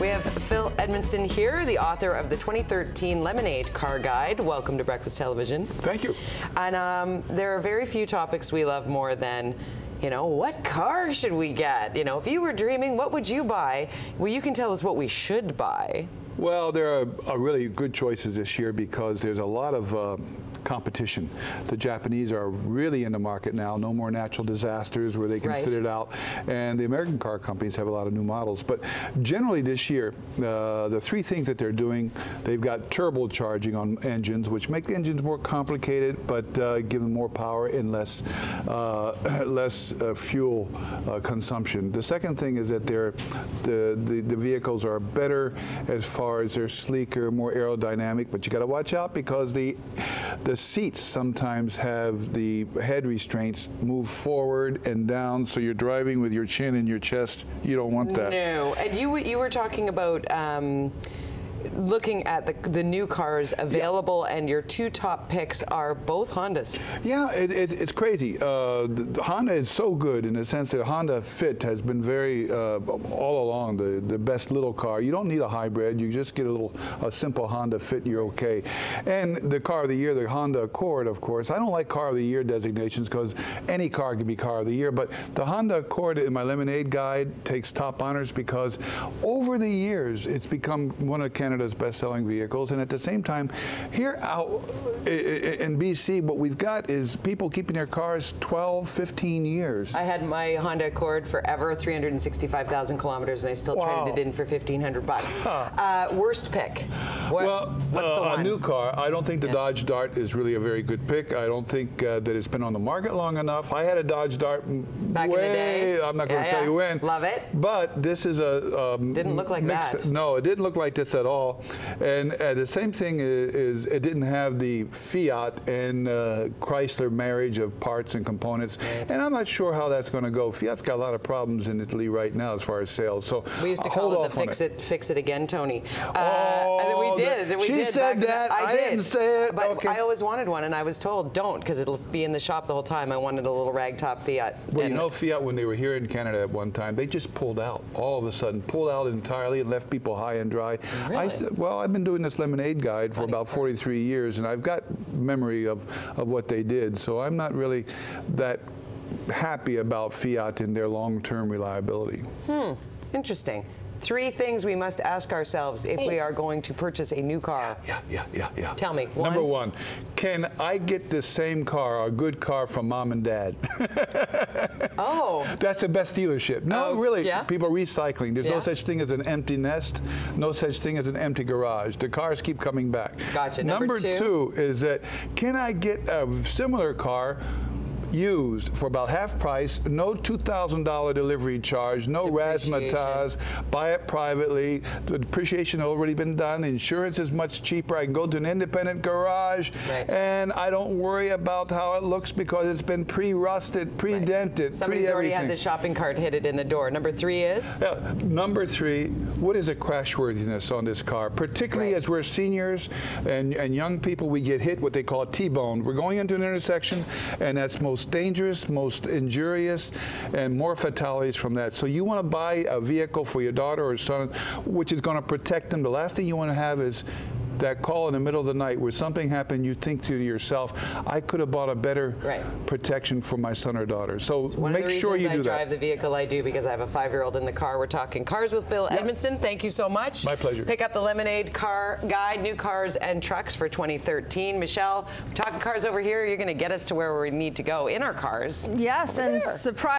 We have Phil Edmonston here, the author of the 2013 Lemonade Car Guide. Welcome to Breakfast Television. Thank you. And there are very few topics we love more than, what car should we get? If you were dreaming, what would you buy? Well, you can tell us what we should buy. Well, there are really good choices this year because there's a lot of competition. The Japanese are really in the market now. No more natural disasters where they can sit it out. And the American car companies have a lot of new models. But generally this year, the three things that they're doing, they've got turbocharging on engines, which make the engines more complicated, but give them more power and less fuel consumption. The second thing is that the vehicles are better as far as they're sleeker, more aerodynamic, but you got to watch out because the seats sometimes have the head restraints move forward and down, so you're driving with your chin in your chest. You don't want that. No, and you were talking about looking at the new cars available, and your two top picks are both Hondas. Yeah, it's crazy. The Honda is so good in the sense that Honda Fit has been very, all along, the best little car. You don't need a hybrid. You just get a simple Honda Fit, you're okay. And the car of the year, the Honda Accord, of course. I don't like car of the year designations because any car can be car of the year, but the Honda Accord in my Lemonade Guide takes top honors because over the years, it's become one of Canada's best-selling vehicles, and at the same time, here out in BC, what we've got is people keeping their cars 12, 15 years. I had my Honda Accord forever, 365,000 kilometers, and I still traded it in for $1,500. Worst pick? What's the one? A new car. I don't think the Dodge Dart is really a very good pick. I don't think that it's been on the market long enough. I had a Dodge Dart back in the day. I'm not going to tell you when. Love it. But this is a didn't look like that. No, it didn't look like this at all. And the same thing is it didn't have the Fiat and Chrysler marriage of parts and components. Right. And I'm not sure how that's going to go. Fiat's got a lot of problems in Italy right now as far as sales. So we used to call it the fix it again, Tony. And we did. She said that. I didn't say it. But I always wanted one, and I was told don't, because it'll be in the shop the whole time. I wanted a little ragtop Fiat. Well, Fiat, when they were here in Canada at one time, they just pulled out. All of a sudden, pulled out entirely and left people high and dry. Really? Well, I've been doing this Lemonade Guide for about 43 years, and I've got memory of what they did. So I'm not really that happy about Fiat and their long-term reliability. Interesting. Three things we must ask ourselves if we are going to purchase a new car. Yeah. Tell me. Number one, can I get the same car, a good car, from mom and dad? Oh. That's the best dealership. No, really. Yeah? People are recycling. There's no such thing as an empty nest, no such thing as an empty garage. The cars keep coming back. Gotcha. Number two is that, can I get a similar car used for about half price, no $2,000 delivery charge, no razzmatazz, buy it privately, the depreciation has already been done, insurance is much cheaper, I can go to an independent garage, and I don't worry about how it looks because it's been pre-rusted, pre-dented, Somebody's already had the shopping cart hit it in the door. Number three is? Number three, what is a crashworthiness on this car? Particularly as we're seniors and young people, we get hit what they call T-bone. We're going into an intersection, and that's most dangerous, most injurious, and more fatalities from that. So you want to buy a vehicle for your daughter or son which is going to protect them. The last thing you want to have is that call in the middle of the night where something happened, you think to yourself, I could have bought a better protection for my son or daughter. So make sure you do that. I drive the vehicle I do because I have a 5-year-old in the car. We're talking cars with Phil Edmonston. Thank you so much. My pleasure. Pick up the Lemonade Car Guide, new cars and trucks for 2013. Michelle, we're talking cars over here. You're going to get us to where we need to go in our cars. Yes, and surprise.